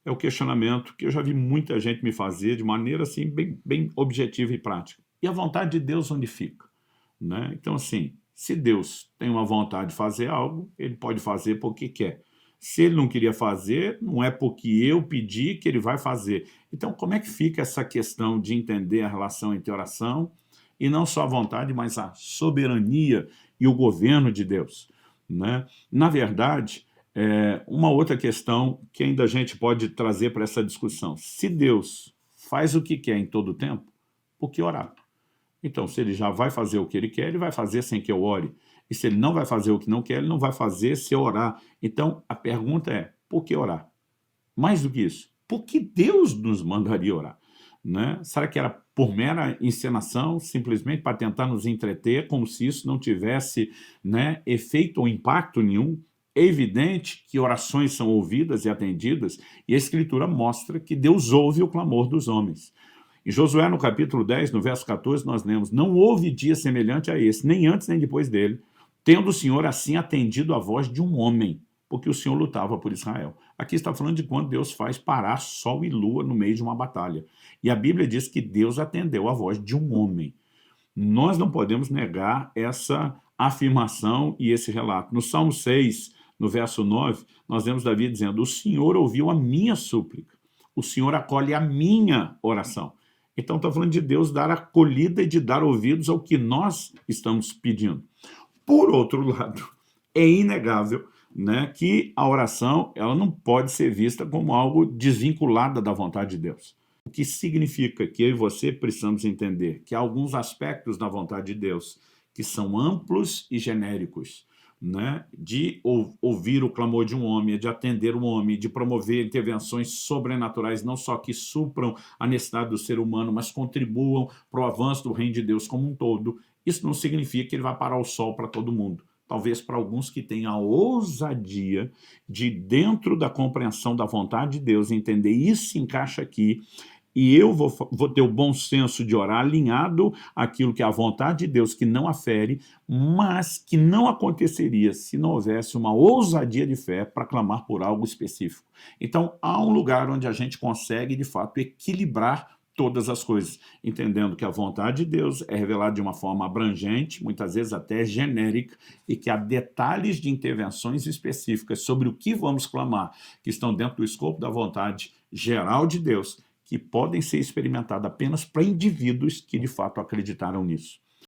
é o questionamento que eu já vi muita gente me fazer de maneira assim bem objetiva e prática. E a vontade de Deus onde fica? Né? Então, assim, se Deus tem uma vontade de fazer algo, ele pode fazer porque quer. Se ele não queria fazer, não é porque eu pedi que ele vai fazer. Então, como é que fica essa questão de entender a relação entre oração e não só a vontade, mas a soberania e o governo de Deus? Né? Na verdade, uma outra questão que ainda a gente pode trazer para essa discussão. Se Deus faz o que quer em todo o tempo, por que orar? Então, se ele já vai fazer o que ele quer, ele vai fazer sem que eu ore. E se ele não vai fazer o que não quer, ele não vai fazer se eu orar. Então, a pergunta é, por que orar? Mais do que isso, por que Deus nos mandaria orar? Né? Será que era por mera encenação, simplesmente para tentar nos entreter, como se isso não tivesse, né, efeito ou impacto nenhum? É evidente que orações são ouvidas e atendidas, e a Escritura mostra que Deus ouve o clamor dos homens. Em Josué, no capítulo 10, no verso 14, nós lemos: não houve dia semelhante a esse, nem antes nem depois dele, tendo o Senhor assim atendido a voz de um homem, porque o Senhor lutava por Israel. Aqui está falando de quando Deus faz parar sol e lua no meio de uma batalha. E a Bíblia diz que Deus atendeu a voz de um homem. Nós não podemos negar essa afirmação e esse relato. No Salmo 6, no verso 9, nós vemos Davi dizendo: o Senhor ouviu a minha súplica, o Senhor acolhe a minha oração. Então está falando de Deus dar acolhida e de dar ouvidos ao que nós estamos pedindo. Por outro lado, é inegável, né, que a oração ela não pode ser vista como algo desvinculada da vontade de Deus. O que significa que eu e você precisamos entender que há alguns aspectos da vontade de Deus que são amplos e genéricos, né, de ouvir o clamor de um homem, de atender um homem, de promover intervenções sobrenaturais, não só que supram a necessidade do ser humano, mas contribuam para o avanço do reino de Deus como um todo. Isso não significa que ele vai parar o sol para todo mundo. Talvez para alguns que têm a ousadia de, dentro da compreensão da vontade de Deus, entender isso se encaixa aqui, e eu vou ter o bom senso de orar alinhado àquilo que é a vontade de Deus, que não afere, mas que não aconteceria se não houvesse uma ousadia de fé para clamar por algo específico. Então, há um lugar onde a gente consegue, de fato, equilibrar todas as coisas, entendendo que a vontade de Deus é revelada de uma forma abrangente, muitas vezes até genérica, e que há detalhes de intervenções específicas sobre o que vamos clamar, que estão dentro do escopo da vontade geral de Deus, que podem ser experimentadas apenas para indivíduos que de fato acreditaram nisso.